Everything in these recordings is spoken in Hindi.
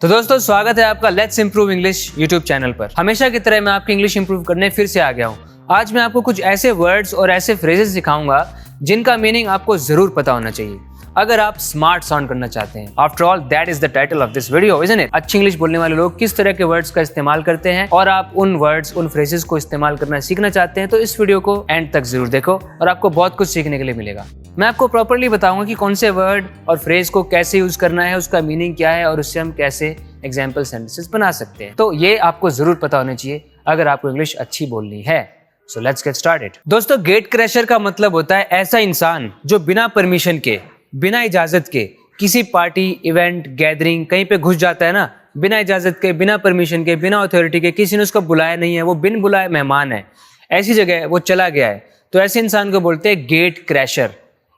तो दोस्तों स्वागत है आपका let's improve English YouTube channel पर। हमेशा की तरह मैं आपकी इंग्लिश इंप्रूव करने फिर से आ गया हूँ। आज मैं आपको कुछ ऐसे वर्ड्स और ऐसे फ्रेजेस सिखाऊंगा जिनका मीनिंग आपको जरूर पता होना चाहिए अगर आप स्मार्ट साउंड करना चाहते हैं। After all that is the title of this video, isn't it? अच्छी इंग्लिश बोलने वाले लोग किस तरह के वर्ड्स का इस्तेमाल करते हैं और आप उन वर्ड्स उन फ्रेजेस को इस्तेमाल करना सीखना चाहते हैं तो इस वीडियो को एंड तक जरूर देखो और आपको बहुत कुछ सीखने के लिए मिलेगा। मैं आपको प्रॉपर्ली बताऊंगा कि कौन से वर्ड और फ्रेज को कैसे यूज करना है, उसका मीनिंग क्या है और उससे हम कैसे एग्जाम्पल सेंटेंसेस बना सकते हैं। तो ये आपको जरूर पता होना चाहिए अगर आपको इंग्लिश अच्छी बोलनी है। So let's get started. दोस्तों गेट क्रैशर का मतलब होता है ऐसा इंसान जो बिना परमिशन के, बिना इजाजत के किसी पार्टी, इवेंट, गैदरिंग कहीं पे घुस जाता है ना, बिना इजाजत के, बिना परमिशन के, बिना अथॉरिटी के, किसी ने उसको बुलाया नहीं है, वो बिन बुलाए मेहमान है, ऐसी जगह वो चला गया है, तो ऐसे इंसान को बोलते हैं गेट क्रैशर।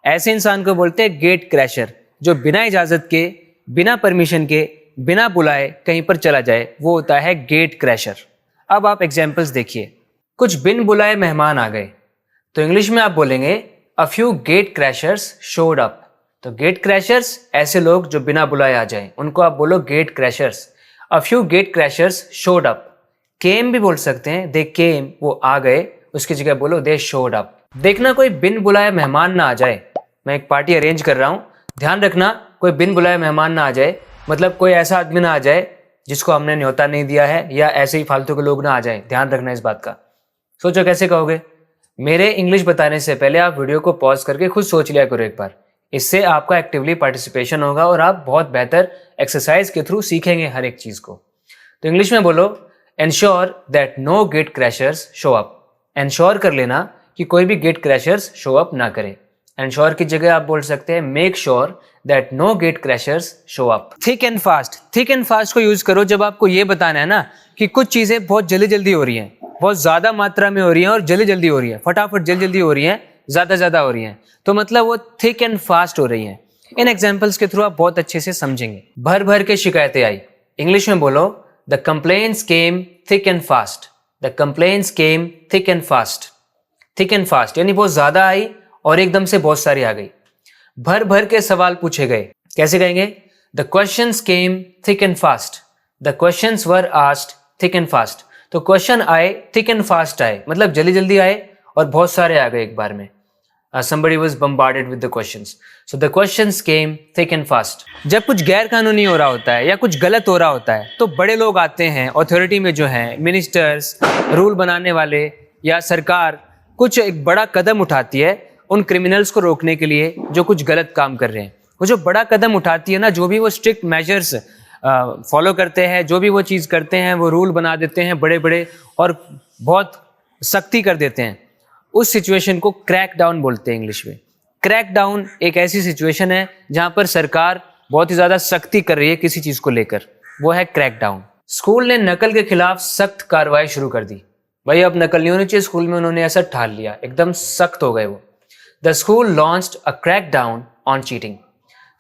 ऐसे इंसान को बोलते हैं गेट क्रैशर जो बिना इजाजत के, बिना परमिशन के, बिना बुलाए कहीं पर चला जाए, वो होता है गेट क्रैशर। अब आप एग्जाम्पल्स देखिए। कुछ बिन बुलाए मेहमान आ गए तो इंग्लिश में आप बोलेंगे a few gate crashers showed up. तो गेट क्रैशर्स ऐसे लोग जो बिना बुलाए आ जाएं, उनको आप बोलो gate crashers. A few gate crashers showed up. Came भी बोल सकते हैं, दे केम, वो आ गए, उसकी जगह बोलो दे शोड अप। देखना कोई बिन बुलाए मेहमान ना आ जाए। मैं एक पार्टी अरेंज कर रहा हूँ, ध्यान रखना कोई बिन बुलाए मेहमान ना आ जाए, मतलब कोई ऐसा आदमी ना आ जाए जिसको हमने न्योता नहीं दिया है या ऐसे ही फालतू के लोग ना आ जाए। ध्यान रखना इस बात का। सोचो कैसे कहोगे। मेरे इंग्लिश बताने से पहले आप वीडियो को पॉज करके खुद सोच लिया करो एक बार। इससे आपका एक्टिवली पार्टिसिपेशन होगा और आप बहुत बेहतर एक्सरसाइज के थ्रू सीखेंगे हर एक चीज को। तो इंग्लिश में बोलो ensure that no gate crashers show up. Ensure कर लेना कि कोई भी गेट क्रैशर्स शो अप ना करे। एंश्योर की जगह आप बोल सकते हैं make sure that no gate crashers show up. Thick and fast. Thick and fast को यूज करो जब आपको ये बताना है ना कि कुछ चीजें बहुत जल्दी जल्दी हो रही हैं, बहुत ज्यादा मात्रा में हो रही हैं और जल्दी जल्दी हो रही है, फटाफट जल्दी जल्दी हो रही है, ज्यादा हो रही हैं, तो मतलब वो थिक एंड फास्ट हो रही हैं। इन एग्जाम्पल्स के थ्रू आप बहुत अच्छे से समझेंगे। भर भर के शिकायतें आई। इंग्लिश में बोलो the complaints came thick and fast. The complaints came thick and fast. Thick and fast यानी बहुत ज्यादा आई और एकदम से बहुत सारी आ गई। भर भर के सवाल पूछे गए। कैसे कहेंगे? The questions came thick and fast. The questions were asked thick and fast. तो क्वेश्चन आए, थिक एंड फास्ट आए, मतलब जल्दी जल्दी आए और बहुत सारे आ गए एक बार में। Somebody was bombarded with the questions. So the questions came thick and fast. जब कुछ गैर कानूनी हो रहा होता है या कुछ गलत हो रहा होता है तो बड़े लोग आते हैं, अथॉरिटी में जो हैं, मिनिस्टर्स, रूल बनाने वाले या सरकार कुछ एक बड़ा कदम उठाती है उन क्रिमिनल्स को रोकने के लिए जो कुछ गलत काम कर रहे हैं। वो जो बड़ा कदम उठाती है ना, जो भी वो स्ट्रिक्ट मेजर्स फॉलो करते हैं, जो भी वो चीज़ करते हैं, वो रूल बना देते हैं बड़े बड़े और बहुत सख्ती कर देते हैं, उस सिचुएशन को क्रैकडाउन बोलते हैं इंग्लिश में। क्रैकडाउन एक ऐसी सिचुएशन है जहां पर सरकार बहुत ही ज्यादा सख्ती कर रही है किसी चीज को लेकर, वो है क्रैकडाउन। स्कूल ने नकल के खिलाफ सख्त कार्रवाई शुरू कर दी। भाई अब नकल नहीं होनी चाहिए स्कूल में, उन्होंने ऐसा ठान लिया, एकदम सख्त हो गए वो। The school launched a crackdown on cheating.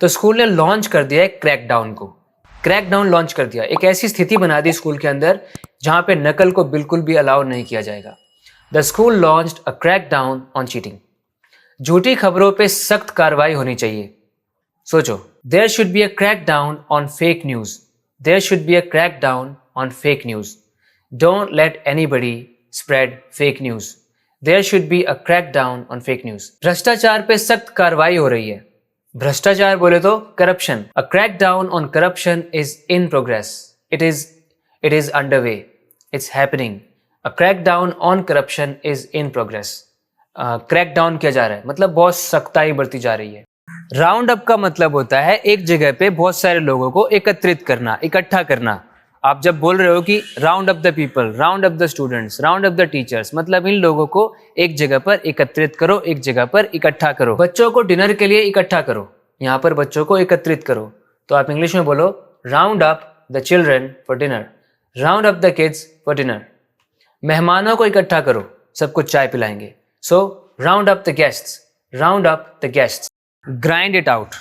तो स्कूल ने लॉन्च कर दिया है क्रैकडाउन को। क्रैकडाउन लॉन्च कर दिया, एक ऐसी स्थिति बना दी स्कूल के अंदर जहां पे नकल को बिल्कुल भी अलाउ नहीं किया जाएगा। The school launched a crackdown on cheating. झूठी खबरों पे सख्त कार्रवाई होनी चाहिए। सोचो, there should be a crackdown on fake news. There should be a crackdown on fake news. Don't let anybody spread fake news. There should be a crackdown on fake news. भ्रष्टाचार पे सख्त कार्रवाई हो रही है। भ्रष्टाचार बोले तो corruption. A crackdown on corruption is in progress. It is underway. It's happening. A crackdown on corruption is in progress. Crackdown किया जा रहा है, मतलब बहुत सख्ताई बढ़ती जा रही है। राउंड अप का मतलब होता है एक जगह पे बहुत सारे लोगों को एकत्रित करना, इकट्ठा करना। आप जब बोल रहे हो कि round up the people, round up the students, round up the teachers, मतलब इन लोगों को एक जगह पर एकत्रित करो, एक जगह पर इकट्ठा करो। बच्चों को डिनर के लिए इकट्ठा करो, यहाँ पर बच्चों को एकत्रित करो। तो आप इंग्लिश में बोलो round up the children for dinner. Round up the kids for dinner. मेहमानों को इकट्ठा करो, सबको चाय पिलाएंगे। सो round up the guests. Round up the guests. Grind it out.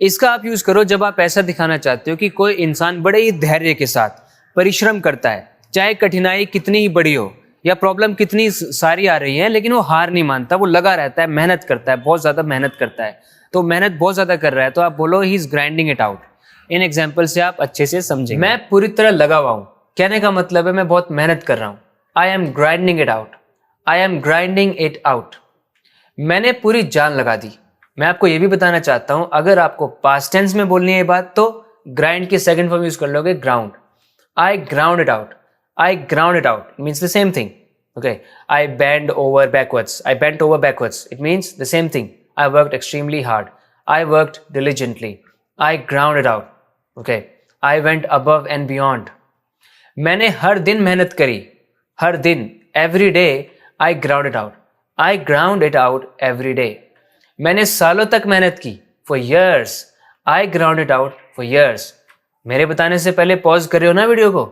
इसका आप यूज करो जब आप ऐसा दिखाना चाहते हो कि कोई इंसान बड़े ही धैर्य के साथ परिश्रम करता है, चाहे कठिनाई कितनी ही बड़ी हो या प्रॉब्लम कितनी सारी आ रही है, लेकिन वो हार नहीं मानता, वो लगा रहता है, मेहनत करता है, बहुत ज्यादा मेहनत करता है। तो मेहनत बहुत ज्यादा कर रहा है तो आप बोलो he is grinding it out. In example से आप अच्छे से समझेंगे। मैं पूरी तरह लगा हुआ हूँ कहने का मतलब है मैं बहुत मेहनत कर रहा हूँ। I am grinding it out, I am grinding it out. मैंने पूरी जान लगा दी। मैं आपको ये भी बताना चाहता हूँ, अगर आपको पास्ट टेंस में बोलनी है ये बात तो ग्राइंड की सेकंड फॉर्म यूज कर लोगे ground. I ground it out, I ground it out means the same thing. Okay, I bent over backwards. I bent over backwards. It means the same thing. I worked extremely hard. I worked diligently. I ground it out. Okay, I went above and beyond. मैंने हर दिन मेहनत करी, हर दिन, every day I ground it out. I ground it out every day. मैंने सालों तक मेहनत की, for years. I ground it out for years. मेरे बताने से पहले पॉज कर रहे हो ना वीडियो को?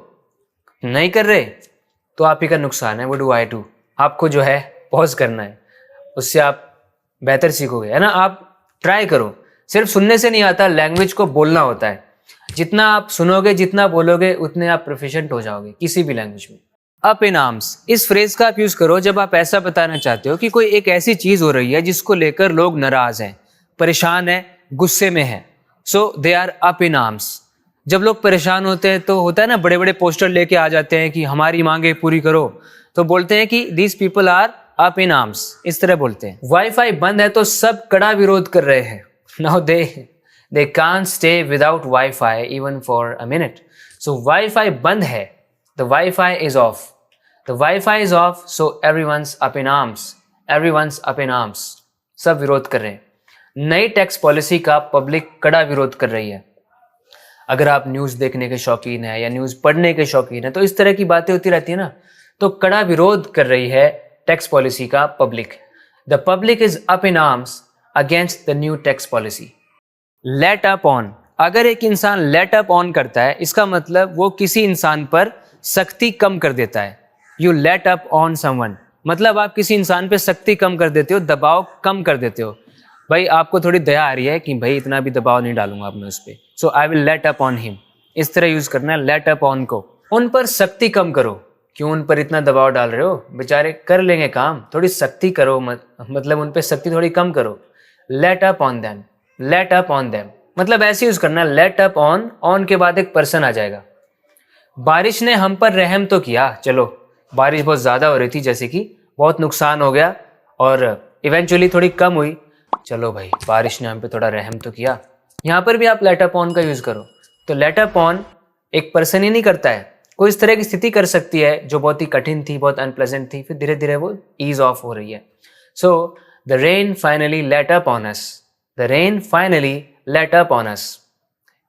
नहीं कर रहे तो आप ही का नुकसान है। वो डू आई डू, आपको जो है पॉज करना है, उससे आप बेहतर सीखोगे, है ना। आप ट्राई करो, सिर्फ सुनने से नहीं आता, लैंग्वेज को बोलना होता है। जितना आप सुनोगे, जितना बोलोगे, उतने आप प्रोफिशिएंट हो जाओगे किसी भी लैंग्वेज में। अप इन आर्म्स, इस फ्रेज का आप यूज करो जब आप ऐसा बताना चाहते हो कि कोई एक ऐसी चीज हो रही है जिसको लेकर लोग नाराज हैं, परेशान हैं, गुस्से में हैं। So they are up in arms. जब लोग परेशान होते हैं तो होता है ना, बड़े बड़े पोस्टर लेके आ जाते हैं कि हमारी मांगे पूरी करो, तो बोलते हैं कि these people are up in arms, इस तरह बोलते हैं। वाईफाई बंद है तो सब कड़ा विरोध कर रहे हैं। Now they can't stay without wifi even for a minute. So wifi बंद है, the wifi is of, the wifi is of, so everyone's up in arms, everyone's up in arms. सब विरोध कर रहे हैं। नई टैक्स पॉलिसी का पब्लिक कड़ा विरोध कर रही है। अगर आप न्यूज़ देखने के शौकीन हैं या न्यूज़ पढ़ने के शौकीन हैं तो इस तरह की बातें होती रहती है ना। तो कड़ा विरोध कर रही है टैक्स पॉलिसी का public. The public is up in arms against the new tax policy. Let up on, अगर एक इंसान लेट अप ऑन करता है इसका मतलब वो किसी इंसान पर सख्ती कम कर देता है। You let up on someone, मतलब आप किसी इंसान पर सख्ती कम कर देते हो, दबाव कम कर देते हो। भाई आपको थोड़ी दया आ रही है कि भाई इतना भी दबाव नहीं डालूंगा अब मैं उस पर, so I will let up on him. इस तरह यूज करना है लेट अप ऑन को। उन पर सख्ती कम करो, क्यों उन पर इतना दबाव डाल रहे हो, बेचारे कर लेंगे काम, थोड़ी सख्ती करो, मतलब उन पर सख्ती थोड़ी कम करो। Let up on them, let up on them, मतलब ऐसे यूज करना है लेट अप ऑन, ऑन के बाद एक पर्सन आ जाएगा। बारिश ने हम पर रहम तो किया, चलो बारिश बहुत ज्यादा हो रही थी, जैसे कि बहुत नुकसान हो गया और इवेंचुअली थोड़ी कम हुई, चलो भाई बारिश ने हम पे थोड़ा रहम तो किया। यहाँ पर भी आप लेट अप ऑन का यूज करो। तो लेट अप ऑन एक पर्सन ही नहीं करता है, कोई इस तरह की स्थिति कर सकती है जो बहुत ही कठिन थी, बहुत अनप्लेजेंट थी, फिर धीरे धीरे वो ईज ऑफ हो रही है। So the rain finally let up on us, the rain finally let up on us.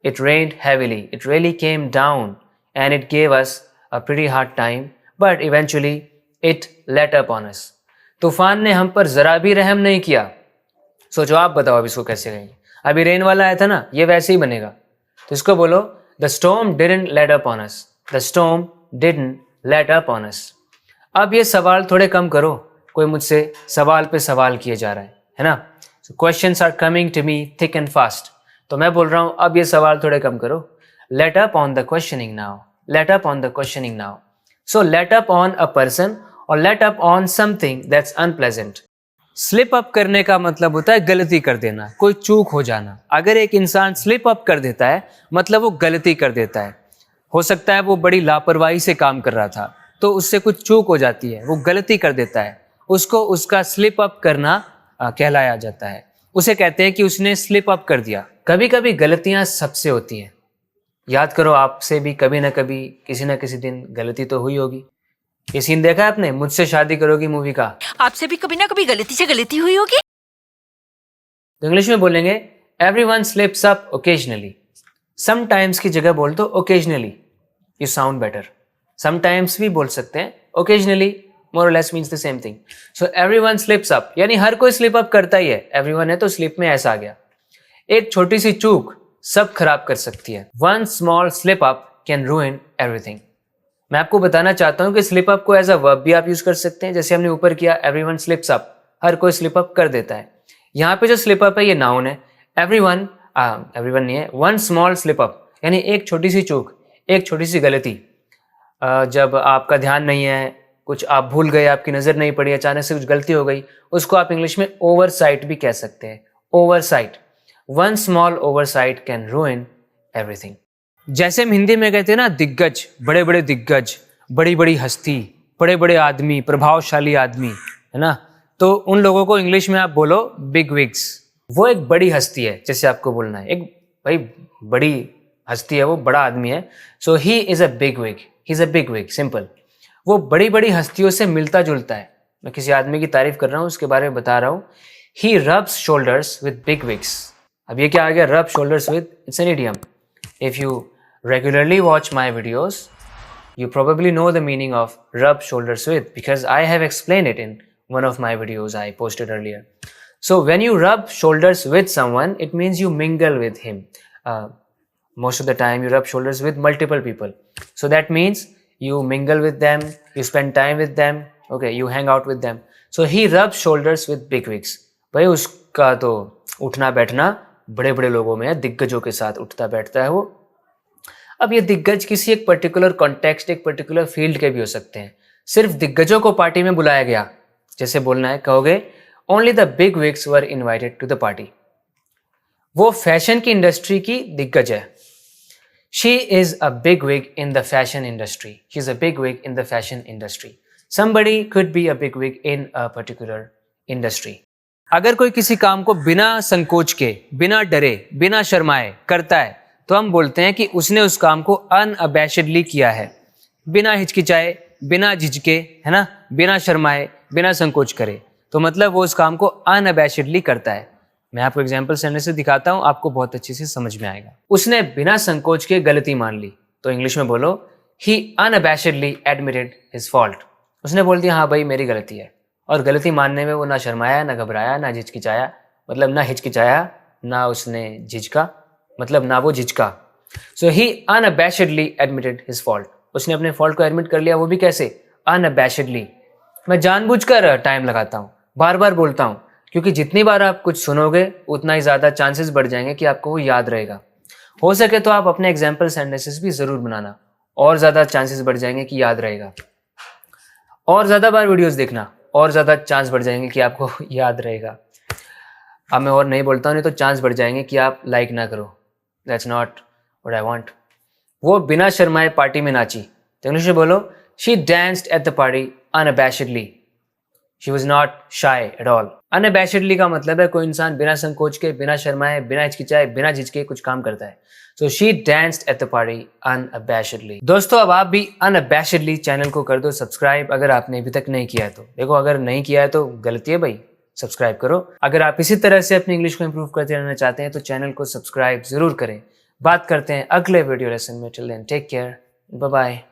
It rained heavily, it really came down and it gave us a pretty hard time but eventually it let up on us. तूफान ने हम पर जरा भी रहम नहीं किया। सोचो आप बताओ अब इसको कैसे कहेंगे। अभी रेन वाला आया था ना, ये वैसे ही बनेगा। तो इसको बोलो the storm didn't late up on us, the storm didn't late up on अस। अब ये सवाल थोड़े कम करो, कोई मुझसे सवाल पे सवाल किए जा रहा है ना। So questions are coming to me thick and fast. तो मैं बोल रहा हूँ अब ये सवाल थोड़े कम करो। Let up on the questioning now, let up on the questioning now. So let up on a person और let up on something that's unpleasant. Slip up करने का मतलब होता है गलती कर देना, कोई चूक हो जाना। अगर एक इंसान स्लिप अप कर देता है मतलब वो गलती कर देता है। हो सकता है वो बड़ी लापरवाही से काम कर रहा था तो उससे कुछ चूक हो जाती है, वो गलती कर देता है, उसको उसका स्लिप अप करना कहलाया जाता है। उसे कहते हैं कि उसने स्लिप अप कर दिया। कभी कभी गलतियां सबसे होती हैं। याद करो आपसे भी कभी ना कभी किसी ना किसी दिन गलती तो हुई होगी। ये सीन देखा है आपने मुझसे शादी करोगी मूवी का? आपसे भी कभी ना कभी गलती से गलती हुई होगी। तो इंग्लिश में बोलेंगे everyone slips up occasionally. Sometimes की जगह बोल दो occasionally, you sound better. Sometimes भी बोल सकते हैं, ओकेजनली मोर और less means the same thing. So everyone slips up यानी हर कोई स्लिप अप करता ही है। एवरीवन है तो स्लिप में ऐसा आ गया। एक छोटी सी चूक सब खराब कर सकती है। One small slip up can रूइन everything. मैं आपको बताना चाहता हूं कि स्लिप अप को एज अ वर्ब भी आप यूज कर सकते हैं, जैसे हमने ऊपर किया एवरीवन स्लिप्स अप, हर कोई स्लिप अप कर देता है। यहाँ पे जो स्लिप अप है ये नाउन है। एवरीवन नहीं है, वन स्मॉल स्लिप अप यानी एक छोटी सी चूक, एक छोटी सी गलती। जब आपका ध्यान नहीं है, कुछ आप भूल गए, आपकी नजर नहीं पड़ी, अचानक से कुछ गलती हो गई, उसको आप इंग्लिश में ओवरसाइट भी कह सकते हैं। Oversight, one small oversight can रूइन everything. जैसे हम हिंदी में कहते हैं ना दिग्गज, बड़े बड़े दिग्गज, बड़ी बड़ी हस्ती, बड़े बड़े आदमी, प्रभावशाली आदमी, है ना, तो उन लोगों को इंग्लिश में आप बोलो बिग विग्स। वो एक बड़ी हस्ती है, जैसे आपको बोलना है एक भाई बड़ी हस्ती है, वो बड़ा आदमी है, so he is a big wig, he is a big wig, simple. वो बड़ी बड़ी हस्तियों से मिलता जुलता है। मैं किसी आदमी की तारीफ कर रहा हूँ, उसके बारे में बता रहा हूँ। He rubs shoulders with big wigs. अब ये क्या आ गया, rub shoulders with, it's an idiom. If you regularly watch my videos, you probably know the meaning of rub shoulders with, because I have explained it in one of my videos I posted earlier. So when you rub shoulders with someone, it means you mingle with him. Most of the time you rub shoulders with multiple people. So that means you mingle with them, you spend time with them, okay, you hang out with them. So he rubs shoulders with bigwigs. भाई उसका तो उठना बैठना बड़े बड़े लोगों में है, दिग्गजों के साथ उठता बैठता है वो। अब ये दिग्गज किसी एक पर्टिकुलर कॉन्टेक्स्ट, एक पर्टिकुलर फील्ड के भी हो सकते हैं। सिर्फ दिग्गजों को पार्टी में बुलाया गया, जैसे बोलना है, कहोगे only the bigwig were invited to the party. वो फैशन की इंडस्ट्री की दिग्गज है। She is a big wig in the fashion industry, she is a big wig in the fashion industry. Somebody could be a big wig in a particular industry. अगर कोई किसी काम को बिना संकोच के, बिना डरे, बिना शर्माए करता है, तो हम बोलते हैं कि उसने उस काम को अनअबैशेडली किया है, बिना हिचकिचाए, बिना झिझके, है ना, बिना शर्माए, बिना संकोच करे। तो मतलब वो उस काम को अनअबैशेडली करता है। मैं आपको एग्जांपल सेंटेंस से दिखाता हूँ, आपको बहुत अच्छे से समझ में आएगा। उसने बिना संकोच के गलती मान ली, तो इंग्लिश में बोलो ही अनअबैशेडली एडमिटेड हिज फॉल्ट। उसने बोल दिया हाँ भाई मेरी गलती है, और गलती मानने में वो ना शर्माया, ना घबराया, ना झिझकिचाया, मतलब ना हिचकिचाया, ना उसने झिझका, मतलब ना वो झिझका। सो ही अनअबैशेडली एडमिटेड हिज फॉल्ट। उसने अपने फॉल्ट को एडमिट कर लिया, वो भी कैसे, अनअबैशेडली। मैं जानबूझकर टाइम लगाता हूँ, बार बार बोलता हूँ, क्योंकि जितनी बार आप कुछ सुनोगे उतना ही ज़्यादा चांसेस बढ़ जाएंगे कि आपको वो याद रहेगा। हो सके तो आप अपने एग्जाम्पल सेंटेंसेस भी ज़रूर बनाना, और ज़्यादा चांसेस बढ़ जाएंगे कि याद रहेगा। और ज़्यादा बार वीडियोज़ देखना, और ज़्यादा चांस बढ़ जाएंगे कि आपको याद रहेगा। अब मैं और नहीं बोलता हूँ, नहीं तो चांस बढ़ जाएंगे कि आप लाइक ना करो। That's not what I want. वो बिना शर्माए पार्टी में नाची, तो इंग्लिश में बोलो she danced at the party unabashedly. She was not shy at all. Unabashedly का मतलब है कोई इंसान बिना संकोच के, बिना शर्माए, बिना हिचकिचाए, बिना झिझके कुछ काम करता है। So she danced at the party unabashedly. दोस्तों अब आप भी unabashedly चैनल को कर दो सब्सक्राइब, अगर आपने अभी तक नहीं किया है तो। देखो अगर नहीं किया है तो गलती है भाई, सब्सक्राइब करो। अगर आप इसी तरह से अपनी इंग्लिश को इंप्रूव करते रहना चाहते हैं तो चैनल को सब्सक्राइब जरूर करें। बात करते हैं अगले वीडियो लेसन में। Till then take care, bye bye.